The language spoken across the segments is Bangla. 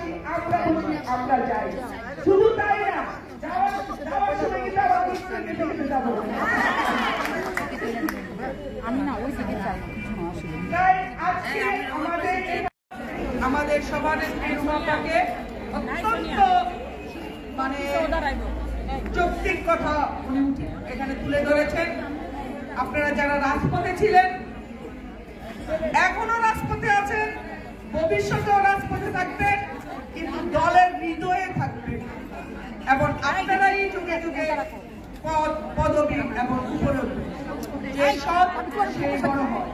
আসি, আমরা বসি, আমরা যাই। শুধু তাই না, যাওয়ার সময় কিন্তু আবার দেখতে যাবো। তাই আজকে আমাদের সবার রুমাকে অত্যন্ত মানে যৌক্তিক কথা উনি এখানে তুলে ধরেছেন। আপনারা যারা রাজপথে ছিলেন, এখনো রাজপথে আছেন, ভবিষ্যতেও রাজপথে থাকবেন, কিন্তু দলের হৃদয়ে থাকবেন এবং আপনারাই যুগে যুগে পদ পদবী এবং উপলব্ধি যে সব সেই বড় হয়।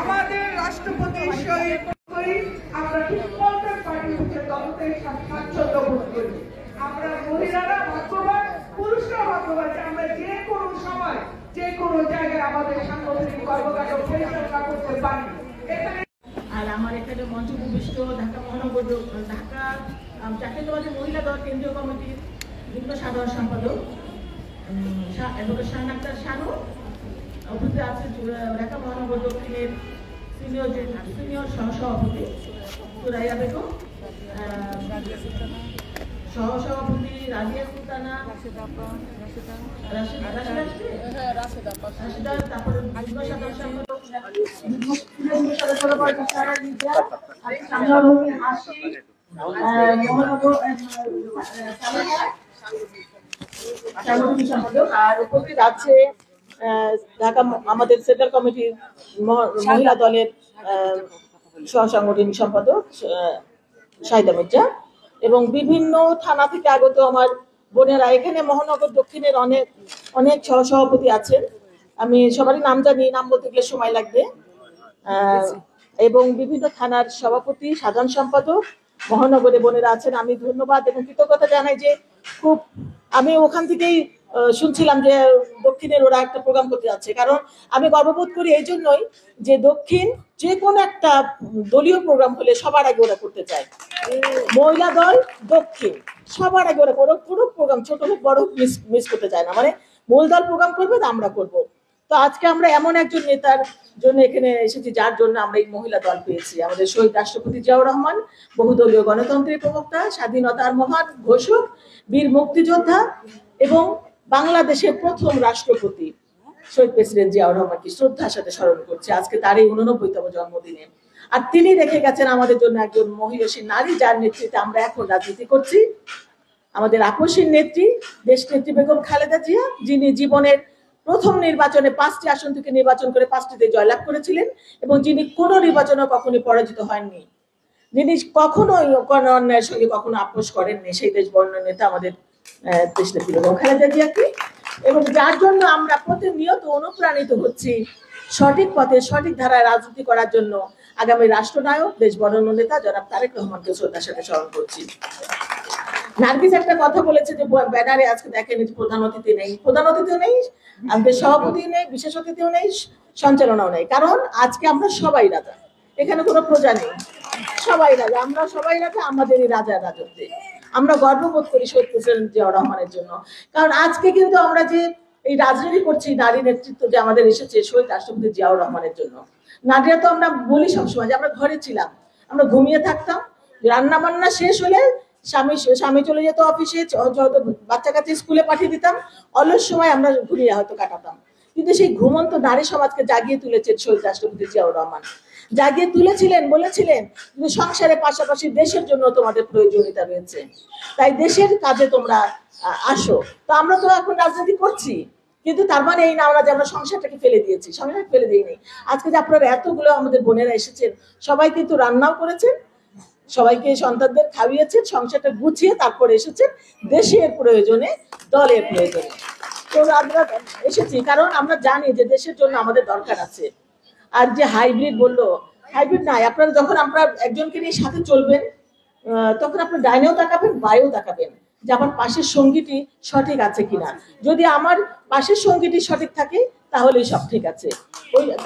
আমাদের রাষ্ট্রপতি শহীদ করি, আমরা পিপলস পার্টি হচ্ছে দলতে স্বাচ্ছন্দ্য বোধ করি। আমরা মহিলারা ভাগ্যবান, পুরুষরা ভাগ্যবান, আমরা যে কোনো সময় যে কোনো জায়গায় আমাদের সাংগঠনিক কর্মকাণ্ড পরিচালনা করতে পারি। আর আমার এখানে মঞ্চ ভূমিষ্ঠ ঢাকা মহানগর ঢাকা জাতীয়তাবাদী মহিলা দল কেন্দ্রীয় কমিটির যুগ্ম সাধারণ সম্পাদক শান আক্তার শানু, উপস্থিত আছে ঢাকা মহানগর দক্ষিণের সিনিয়র সহসভাপতি সুরাইয়া বেগম, সহসভাপতি রাজিয়া সুলতানা, রাশিদা, তারপরে যুগ্ম সাধারণ সম্পাদক আর উপস্থিত আছে ঢাকা আমাদের সেন্ট্রাল কমিটির মহিলা দলের সহসাংগঠনিক সম্পাদক শাহিদা মির্জা এবং বিভিন্ন থানা থেকে আগত আমার বোনেরা। এখানে মহানগর দক্ষিণের অনেক সহসভাপতি আছেন, আমি সবারই নাম জানি, নাম বলতে গেলে সময় লাগবে, এবং বিভিন্ন থানার সভাপতি সাধারণ সম্পাদক মহানগরে বোনেরা আছেন। আমি ধন্যবাদ এবং কৃতজ্ঞতা জানাই যে আমি ওখান থেকেই শুনছিলাম যে দক্ষিণের ওরা একটা প্রোগ্রাম করতে যাচ্ছে, কারণ আমি গর্ববোধ করি এই জন্যই যে দক্ষিণ যে কোনো একটা দলীয় প্রোগ্রাম হলে সবার আগে ওরা করতে চায়। মহিলা দল দক্ষিণ সবার আগে ওরা কোনো প্রোগ্রাম ছোট হোক বড় হোক মিস করতে চায় না, মানে মূল দল প্রোগ্রাম করবে আমরা করব। তো আজকে আমরা এমন একজন নেতার জন্য এখানে এসেছি যার জন্য আমরা এই মহিলা দল পেয়েছি। আমাদের শহীদ রাষ্ট্রপতি জিয়াউর রহমান, বহুদলীয় গণতন্ত্রের প্রবক্তা, স্বাধীনতার মহান ঘোষক, বীর মুক্তিযোদ্ধা এবং বাংলাদেশের প্রথম রাষ্ট্রপতি শহীদ প্রেসিডেন্ট জিয়াউর রহমানকে শ্রদ্ধার সাথে স্মরণ করছে আজকে তার এই 89তম জন্মদিনে। আর তিনি রেখে গেছেন আমাদের জন্য একজন মহিয়সী নারী, যার নেতৃত্বে আমরা এখন রাজনীতি করছি। আমাদের আপসীর নেত্রী, দেশ নেত্রী বেগম খালেদা জিয়া, যিনি জীবনের প্রথম নির্বাচনে 5টি আসন থেকে নির্বাচন করে 5টিতে জয়লাভ করেছিলেন এবং যিনি কোনো নির্বাচনে কখনোই পরাজিত হয়ননি, যিনি কখনোই কোনো অন্যায়ের সঙ্গে কখনো আপোষ করেননি, সেই দেশ বর্ণ নেতা আমাদের দেশ নেত্রী বেগম খালেদা জিয়াকে, এবং যার জন্য আমরা প্রতিনিয়ত অনুপ্রাণিত হচ্ছি সঠিক পথে সঠিক ধারায় রাজনীতি করার জন্য আগামী রাষ্ট্রনায়ক দেশ বর্ণ নেতা জনাব তারেক রহমানকে শ্রদ্ধার সাথে স্মরণ করছি। নার্গিস একটা কথা বলেছে যে ব্যানারে আজকে দেখেন প্রধান অতিথি নেই, প্রধান অতিথিও নেই, আমাদের সভাপতি নেই, বিশেষ অতিথিও নেই, সঞ্চালনাও নেই, কারণ আজকে আমরা সবাই রাজা, এখানে কোনো প্রজা নেই, সবাই রাজা, আমরা সবাই রাজা, আমাদেরই রাজার রাজত্বে। আমরা গর্ববোধ করি শহীদ প্রেসিডেন্ট জিয়াউর রহমানের জন্য, কারণ আজকে কিন্তু আমরা যে এই রাজনীতি করছি নারী নেতৃত্ব যে আমাদের এসেছে শহীদ রাষ্ট্রপতি জিয়াউর রহমানের জন্য। নারীরা তো আমরা বলি সবসময় যে আমরা ঘরে ছিলাম, আমরা ঘুমিয়ে থাকতাম, রান্না বান্না শেষ হলে স্বামী চলে যেত অফিসে, বাচ্চা কাচ্চা স্কুলে পাঠিয়ে দিতাম, অলস সময় আমরা ঘুরিয়ে হয়তো কাটাতাম, কিন্তু সেই ঘুমন্ত নারী সমাজকে জাগিয়ে তুলেছেন শহীদ রাষ্ট্রপতি জিয়াউর রহমান, জাগিয়ে তুলেছিলেন, বলেছিলেন কিন্তু সংসারের পাশাপাশি দেশের জন্য তোমাদের প্রয়োজনীয়তা রয়েছে, তাই দেশের কাজে তোমরা আসো। তো আমরা তো এখন রাজনীতি করছি, কিন্তু তার মানে এই না আমরা যে আমরা সংসারটাকে ফেলে দিয়েছি, সংসার ফেলে দিইনি। আজকে যে আপনারা এতগুলো আমাদের বোনেরা এসেছেন, সবাই কিন্তু রান্নাও করেছেন, সবাইকে সন্তানদের খাইয়েছেন, সংসারটা গুছিয়ে তারপরে এসেছেন দেশের প্রয়োজনে, দলের প্রয়োজনে। তো আমরা এসেছি কারণ আমরা জানি যে দেশের জন্য আমাদের দরকার আছে। আর যে হাইব্রিড বললো, হাইব্রিড নাই, আপনারা যখন আমরা একজনকে নিয়ে সাথে চলবেন তখন আপনার ডাইনেও তাকাবেন, বায়েও তাকাবেন যে আমার পাশের সঙ্গীটি সঠিক আছে কিনা। যদি আমার পাশের সঙ্গীটি সঠিক থাকে তাহলেই সব ঠিক আছে,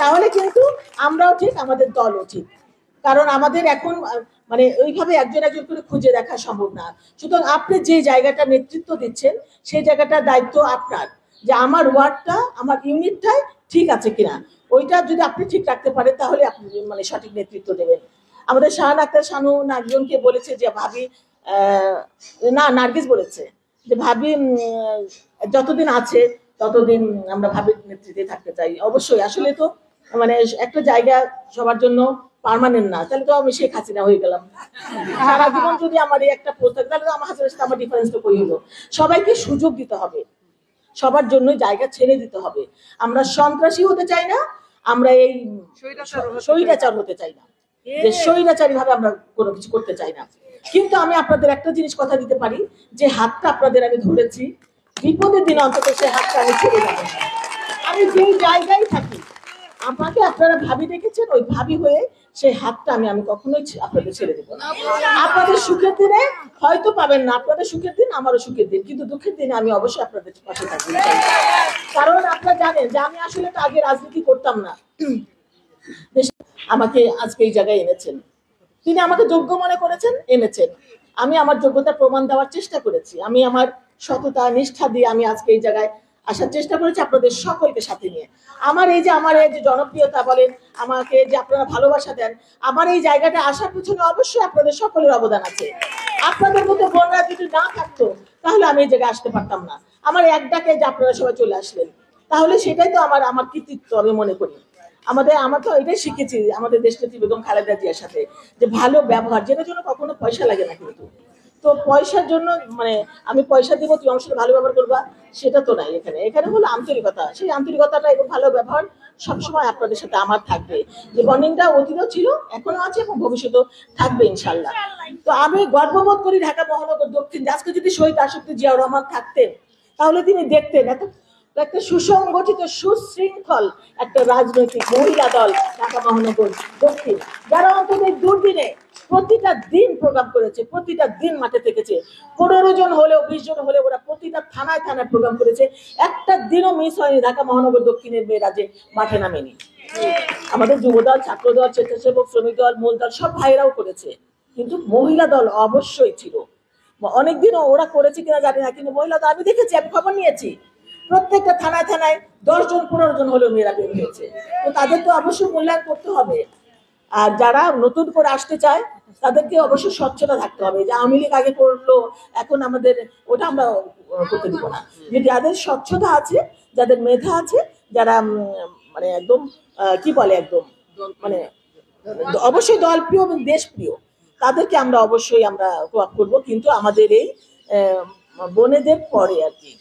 তাহলে কিন্তু আমরাও ঠিক, আমাদের দলও ঠিক। কারণ আমাদের এখন মানে ওইভাবে একজন একজন করে খুঁজে দেখা সম্ভব না। সুতরাং আপনি যে জায়গাটা নেতৃত্ব দিচ্ছেন সেই জায়গাটার দায়িত্ব আপনার, যে আমার ওয়ার্ডটা, আমার ইউনিটটাই ঠিক আছে কিনা, ওইটা যদি আপনি ঠিক রাখতে পারেন তাহলে আপনি মানে সঠিক নেতৃত্ব দেবেন। আমাদের শাহান আক্তার শানু একজনকে বলেছে যে ভাবি, না নার্গিস বলেছে যে ভাবি যতদিন আছে ততদিন আমরা ভাবির নেতৃত্বে থাকতে চাই। অবশ্যই আসলে তো মানে একটা জায়গা সবার জন্য পার্মানেন্ট না, তাহলে তো আমি শেখ হাসিনা হয়ে গেলাম। সারা জীবন যদি আমার এই একটা পোস্ট থাকে তাহলে আমার হাসিনার সাথে আমার ডিফারেন্সটা কই হলো। সবাইকে সুযোগ দিতে হবে, সবার জন্য জায়গা ছেড়ে দিতে হবে। আমরা সন্ত্রাসী হতে চাই না, আমরা এই স্বৈরাচার হতে চাই না, যে স্বৈরাচারী ভাবে আমরা কোনো কিছু করতে চাই না। কিন্তু আমি আপনাদের একটা জিনিস কথা দিতে পারি, যে হাতটা আপনাদের আমি ধরেছি, বিপদের দিন অন্তত সেই হাতটা আমি ছেড়ে যাবো। আমি যেই জায়গায় থাকি, আমাকে আপনারা ভাবি দেখেছেন, ওই ভাবি হয়ে সেই হাতটা আমি কখনোই আপনাদের ছেড়ে দেবো না। আপনাদের সুখের দিনে হয়তো পাবেন না, আপনাদের সুখের দিন আমারও সুখের দিন, কিন্তু দুঃখের দিনে আমি অবশ্যই আপনাদের পাশে থাকবো। কারণ আপনারা জানেন যে আমি আসলে তো আগে রাজনীতি করতাম না, আমাকে আজকে এই জায়গায় এনেছেন, তিনি আমাকে যোগ্য মনে করেছেন, এনেছেন। আমি আমার যোগ্যতা প্রমাণ দেওয়ার চেষ্টা করেছি, আমি আমার সততা নিষ্ঠা দিয়ে আমি আজকে এই জায়গায় আসার চেষ্টা করেছি আপনাদের সকলকে সাথে নিয়ে। আমার এই যে জনপ্রিয়তা বলেন, আমাকে যে আপনারা ভালোবাসা দেন, আমার এই জায়গাটা আসার পিছনে অবশ্যই আপনাদের সকলের অবদান আছে। আপনাদের মতো বোনরা যদি না থাকতো তাহলে আমি এই জায়গায় আসতে পারতাম না। আমার এক ডাকে যে আপনারা সবাই চলে আসলেন, তাহলে সেটাই তো আমার কৃতিত্ব আমি মনে করি। আমরা তো এটাই শিখেছি আমাদের দেশনেত্রী বেগম খালেদা জিয়ার সাথে, যে ভালো ব্যবহার, যেটার জন্য কখনো পয়সা লাগে না। কিন্তু তো পয়সার জন্য মানে আমি পয়সা দিব তুই আমার সাথে ভালো ব্যবহার করবা, সেটা তো নাই। এখানে হলো আন্তরিকতা, সেই আন্তরিকতাটা এবং ভালো ব্যবহার সবসময় আপনাদের সাথে আমার থাকবে। যে বন্ডিংটা অতীতও ছিল, এখনো আছে এবং ভবিষ্যতেও থাকবে ইনশাল্লাহ। তো আমি গর্ববোধ করি ঢাকা মহানগর দক্ষিণ, আজকে যদি শহীদ রাষ্ট্রপতি জিয়াউর রহমান থাকতেন তাহলে তিনি দেখতেন একটা সুসংগঠিত সুশৃঙ্খল একটা রাজনৈতিক মহিলা দল ঢাকা মহানগর দক্ষিণ, যারা অন্তত এই দুর্দিনে প্রতিটা দিন প্রোগ্রাম করেছে, প্রতিটা দিন মাঠে থেকেছে। 15 জন হলেও 20 জন হলেও ওরা প্রতিটা থানায় প্রোগ্রাম করেছে, একটা দিনও মিস হয়নি ঢাকা মহানগর দক্ষিণের মেয়েরা যে মাঠে নামেনি। আমাদের যুবদল, ছাত্রদল, স্বেচ্ছাসেবক, শ্রমিক দল, মূল দল সব ভাইরাও করেছে, কিন্তু মহিলা দল অবশ্যই ছিল। অনেকদিনও ওরা করেছে কিনা জানি না, কিন্তু মহিলা দল আমি দেখেছি, আমি খবর নিয়েছি, প্রত্যেকটা থানায় 10 জন 15 জন হলেও মেয়েরা বের হয়েছে। তো তাদের তো অবশ্যই মূল্যায়ন করতে হবে। আর যারা নতুন করে আসতে চায় তাদেরকে অবশ্যই স্বচ্ছতা থাকতে হবে, যে আওয়ামী লীগ আগে করলো এখন আমাদের ওটা আমরা করতে দিব না। যে যাদের স্বচ্ছতা আছে, যাদের মেধা আছে, যারা মানে একদম কি বলে একদম মানে অবশ্যই দলপ্রিয় এবং দেশপ্রিয়, তাদেরকে আমরা অবশ্যই আমরা কোঅ্যাপ করবো। কিন্তু আমাদের এই বোনেদের পরে আর কি,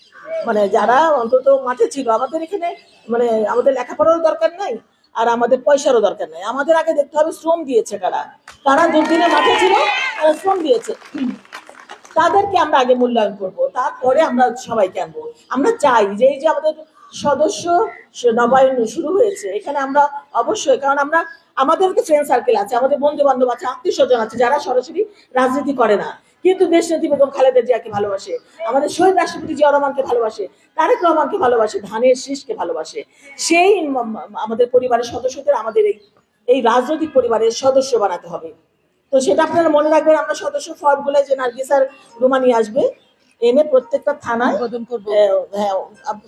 মানে যারা অন্তত মাঠে ছিল, আমাদের এখানে মানে আমাদের লেখাপড়ারও দরকার নাই আর আমাদের পয়সারও দরকার নাই। আমাদের আগে দেখতে হবে শ্রম দিয়েছে কারা দুদিনে মাঠে ছিল, শ্রম দিয়েছে, তাদেরকে আমরা আগে মূল্যায়ন করব, তারপরে আমরা সবাইকে আনবো। আমরা চাই যে এই যে আমাদের সদস্য নবায়ন শুরু হয়েছে, এখানে আমরা অবশ্যই, কারণ আমাদের ফ্রেন্ড সার্কেল আছে, আমাদের বন্ধু বান্ধব আছে, আত্মীয় স্বজন আছে, যারা সরাসরি রাজনীতি করে না কিন্তু দেশনেত্রী বেগম খালেদা জিয়াকে ভালোবাসে, আমাদের শহীদ রাষ্ট্রপতি জিয়াউর রহমানকে ভালোবাসে, তারেক রহমানকে ভালোবাসে, ধানের শীষকে ভালোবাসে। সেই আমাদের পরিবারের সদস্যদের আমাদের এই রাজনৈতিক পরিবারের সদস্য বানাতে হবে। তো সেটা আপনারা মনে রাখবেন। আমরা সদস্য ফর্মগুলো যে নার্গিস আর রুমা নিয়ে আসবে, এনে প্রত্যেকটা থানায় হ্যাঁ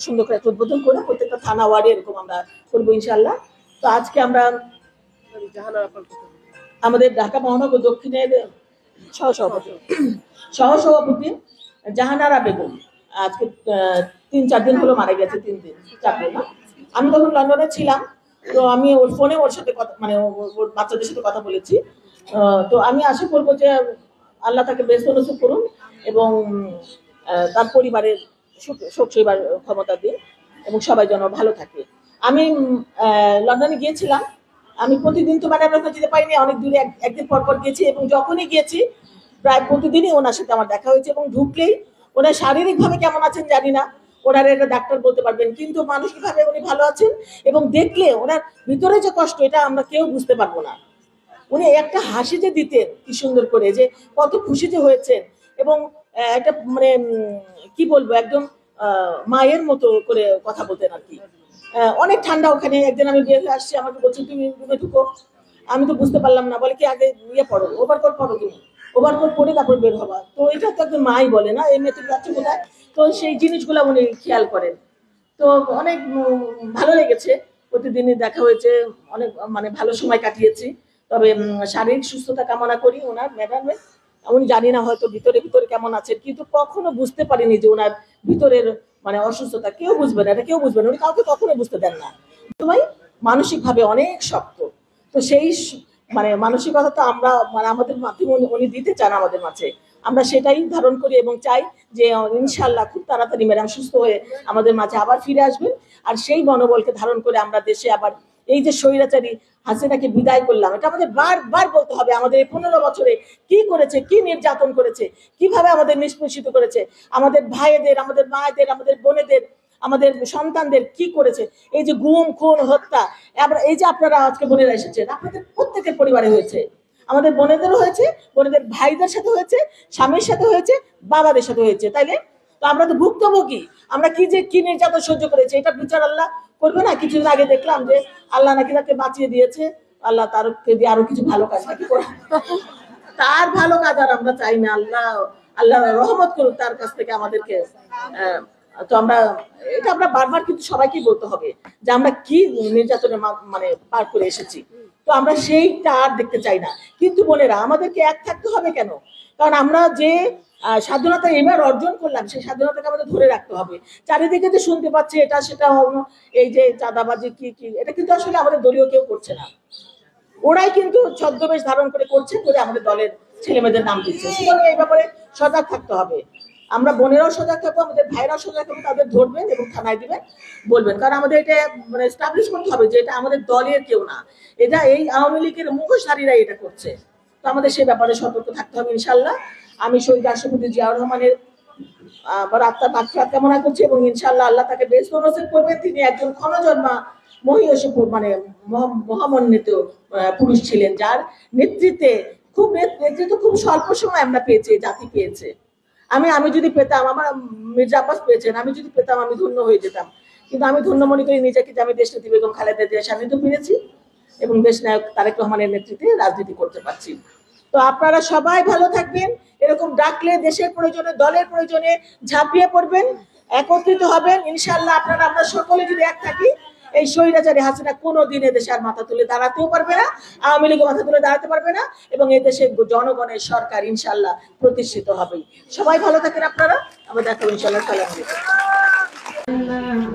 সুন্দর করে উদ্বোধন করে প্রত্যেকটা থানা ওয়ার্ডে এরকম আমরা করবো ইনশাল্লাহ। তো আজকে আমরা আমাদের ঢাকা মহানগর দক্ষিণের সহসভাপতি জাহানারা বেগম আজকে 3-4 দিন হলো মারা গেছে, 3 দিন 4 দিন। আমি তখন লন্ডনে ছিলাম, তো আমি ওর ফোনে ওর সাথে কথা মানে ওর বাচ্চাদের সাথে কথা বলেছি। তো আমি আশা করবো যে আল্লাহ তাকে বেস্ত নসিব করুন এবং তার পরিবারের শোক সইবার ক্ষমতা দিন এবং সবাই যেন ভালো থাকে। আমি লন্ডনে গিয়েছিলাম, আমি প্রতিদিন তো মানে আমরা যেতে পারিনি, অনেক দূরে একদিন পর গিয়েছি এবং যখনই গিয়েছি প্রায় প্রতিদিনই ওনার সাথে আমার দেখা হয়েছে এবং ঢুকলেই ওনার শারীরিকভাবে কেমন আছেন জানি না, ওনার এটা ডাক্তার বলতে পারবেন, কিন্তু মানসিকভাবে উনি ভালো আছেন এবং দেখলে ওনার ভিতরে যে কষ্ট এটা আমরা কেউ বুঝতে পারবো না। উনি একটা হাসি যে দিতেন কি সুন্দর করে, যে কত খুশি যে হয়েছেন এবং একটা মানে কি বলবো একদম মায়ের মতো করে কথা বলতেন আর কি। অনেক ঠান্ডা ওখানে। একদিন আমি বের হয়ে আসছি, আমাকে বলছেন তুমি রুমে ঢুকো, আমি তো বুঝতে পারলাম না, বলে কি আগে ইয়ে পড়ো, ওভারকোট পড়ো, তুমি ওভারকোট পরে তারপর বের হবা। তো এটা তো একদম মাই বলে না, এই মেয়ে তুমি যাচ্ছ কোথায়, তো সেই জিনিসগুলো উনি খেয়াল করেন। তো অনেক ভালো লেগেছে, প্রতিদিনই দেখা হয়েছে, অনেক মানে ভালো সময় কাটিয়েছি। তো তবে শারীরিক সুস্থতা কামনা করি ওনার ম্যাডামের। উনি জানি না হয়তো ভিতরে ভিতরে কেমন আছেন, কিন্তু কখনো বুঝতে পারিনি যে ওনার ভিতরের মানে অসুস্থতা। কেউ বুঝবে না, এটা কেউ বুঝবে না, উনি কাউকে কখনো বুঝতে দেন না। তোমায় মানসিক ভাবে অনেক শক্ত। তো সেই মানে মানসিকতা তো আমরা মানে আমাদের মাধ্যমে উনি দিতে চান আমাদের মাঝে। আমরা সেটাই ধারণ করি এবং চাই যে ইনশাআল্লাহ খুব তাড়াতাড়ি ম্যাডাম সুস্থ হয়ে আমাদের মাঝে আবার ফিরে আসবেন। আর সেই মনোবলকে ধারণ করে আমরা দেশে আবার এই যে স্বৈরাচারী হাসিনাকে বিদায় করলাম, এটা আমাদের বারবার বলতে হবে। আমাদের এই 15 বছরে কি করেছে, কি নির্যাতন করেছে, কিভাবে আমাদের নিষ্পেষিত করেছে, আমাদের ভাইদের, আমাদের মায়েদের, আমাদের বোনেদের, আমাদের সন্তানদের কি করেছে। এই যে গুম, খুন, হত্যা, এই যে আপনারা আজকে বোনেরা এসেছেন, আপনাদের প্রত্যেকের পরিবারে হয়েছে, আমাদের বোনেদেরও হয়েছে, বোনেদের ভাইদের সাথে হয়েছে, স্বামীর সাথে হয়েছে, বাবাদের সাথে হয়েছে, তাইলে তো আমরা তো ভুক্তভোগী। আমরা কি নির্যাতন সহ্য করেছি, এটা বিচার আল্লাহ করবে না? কিছুদিন আগে দেখলাম যে আল্লাহ নাকি তাকে বাঁচিয়ে দিয়েছে, আল্লাহ তারকে দিয়ে আরো কিছু ভালো কাজ নাকি করে। তার ভালো কাজ আর আমরা চাই না। আল্লাহ রহমত করুক তার কাছ থেকে আমাদেরকে। তো আমরা বারবার কিন্তু সবাইকেই বলতে হবে যে আমরা কি নির্যাতনের মানে পার করে এসেছি। তো আমরা সেইটা আর দেখতে চাই না। কিন্তু বোনেরা, আমাদেরকে এক থাকতে হবে কেন? কারণ আমরা যে স্বাধীনতা এবার অর্জন করলাম, সেই স্বাধীনতাকে আমাদের ধরে রাখতে হবে। চারিদিকে যে শুনতে পাচ্ছি এটা সেটা, এই যে চাঁদাবাজি কি, এটা কিন্তু আসলে আমাদের দলীয় কেউ করছে না। ওরাই কিন্তু ছদ্মবেশ ধারণ করছে করে আমাদের দলের ছেলে মেয়েদের নাম দিচ্ছে। সুতরাং এই ব্যাপারে সজাগ থাকতে হবে। আমরা বোনেরাও সজাগ থাকবো, আমাদের ভাইরাও সজাগ থাকবো, তাদের ধরবেন এবং থানায় দিবেন, বলবেন। কারণ আমাদের এটা মানে এস্টাবলিশ করতে হবে যে এটা আমাদের দলের কেউ না, এটা এই আওয়ামী লীগের মুখোশধারীরাই এটা করছে। তো আমাদের সেই ব্যাপারে সতর্ক থাকতে হবে ইনশাল্লাহ। আমি শহীদ রাষ্ট্রপতি জিয়াউর রহমানের আত্মার মাগফিরাত কামনা করছি এবং ইনশাল্লাহ আল্লাহ তাকে বেহেশত নসিব করবেন। তিনি একজন ক্ষণজন্মা মহীয়সী মানে মহামন্বিত পুরুষ ছিলেন, যার নেতৃত্বে খুব স্বল্প সময় আমরা পেয়েছি, জাতি পেয়েছে। আমি যদি পেতাম, আমার মির্জা আব্বাস পেয়েছেন, আমি যদি পেতাম আমি ধন্য হয়ে যেতাম। কিন্তু আমি ধন্য মনে করি নিজেকে যে আমি দেশনেত্রী বেগম খালেদা জিয়ার সান্নিধ্য পেয়েছি এবং দেশ নায়ক তারেক রহমানের নেতৃত্বে রাজনীতি করতে পারছি। তো আপনারা সবাই ভালো থাকবেন। এরকম ডাকলে দেশের প্রয়োজনে, দলের প্রয়োজনে ঝাঁপিয়ে পড়বেন, একত্রিত হবেন ইনশাল্লাহ। আমরা সকলে যদি এক থাকি, এই স্বৈরাচারী হাসিনা কোনোদিন এদেশে আর মাথা তুলে দাঁড়াতেও পারবে না, আওয়ামী লীগও মাথা তুলে দাঁড়াতে পারবে না, এবং এদেশে জনগণের সরকার ইনশাল্লাহ প্রতিষ্ঠিত হবেই। সবাই ভালো থাকেন আপনারা। আমরা দেখাবো ইনশাল্লাহ। সালাম আলাইকুম।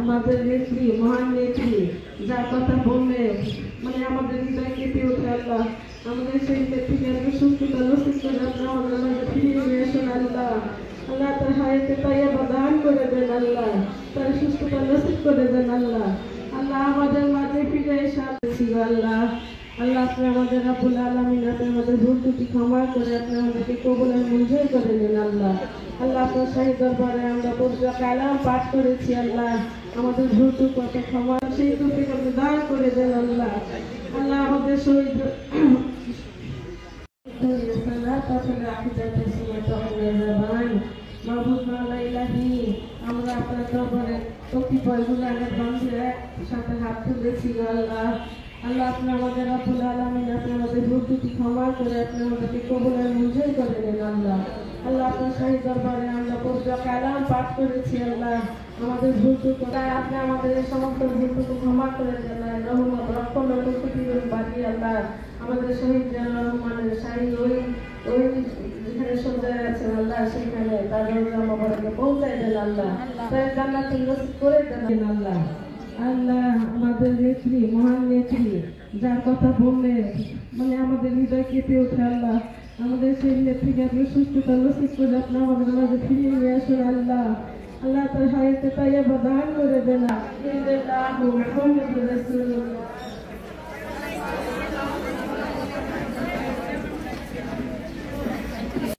আমাদের নেত্রী, মহান নেত্রী, যার কথা বললে মানে আমাদের হৃদয় কেঁপে ওঠে। আল্লাহ আমাদের সেই নেত্রীকে সুস্থতা নসিব করে আপনার আমাদের মাঝে ফিরিয়ে নিয়ে আসেন। আল্লাহ তার হায়াতে তাইয়্যিবা দান করে দেন। আল্লাহ তার সুস্থতা নসিব করে দেন। আল্লাহ আমাদের মাঝে ফিরে এসে ছিল। আল্লাহ আপনি আমাদের রাব্বুল আলামিন, আপনি আমাদের ভুল ত্রুটি ক্ষমা করে আপনি আমাদেরকে কবুল আর মঞ্জুর করে নেন। আল্লাহ আপনার শাহী দরবারে আমরা পবিত্র কালাম পাঠ করেছি। আল্লাহ আমাদের ভুল ত্রুটি ক্ষমা সেই ত্রুটি আপনি দান করে দেন। আল্লাহ আমাদের শহীদ আমরা আপনার দরবারে কতিপয় গুনাহের বান্ধে একসাথে হাত তুলেছি। আল্লাহ আপনি আমাদের রাব্বুল আলামিন, আপনি আমাদের ভুল ত্রুটি ক্ষমা করে আপনি আমাদেরকে কবুল আর মঞ্জুর করে নেন। আল্লাহ আপনার শাহী দরবারে আমরা পবিত্র কালাম পাঠ করেছি। আল্লাহ আমাদের ভুল ত্রুটি, আপনি আমাদের সমস্ত ভুল ত্রুটি ক্ষমা করে দেন। রহমত রক্ষণ বাকি আল্লাহ আমাদের শহীদ জিয়াউর রহমানের শাহী ওই যেখানে সঞ্জয় আছে আল্লাহ, সেখানে তার রোজা পৌঁছায় দেন। আল্লাহ তার জান্নাতুল নসিব করে দেন। আল্লাহ আমাদের নেত্রী, মহান নেত্রী, যার কথা বললে মানে আমাদের হৃদয় কেঁপে ওঠে। আল্লাহ আমাদের সেই নেত্রীকে আপনি সুস্থতা নসিব করে আপনি আমাদের মাঝে ফিরিয়ে নিয়ে আসেন। আল্লাহ তার হায়াতে তাইয়্যিবা দান করে দেন।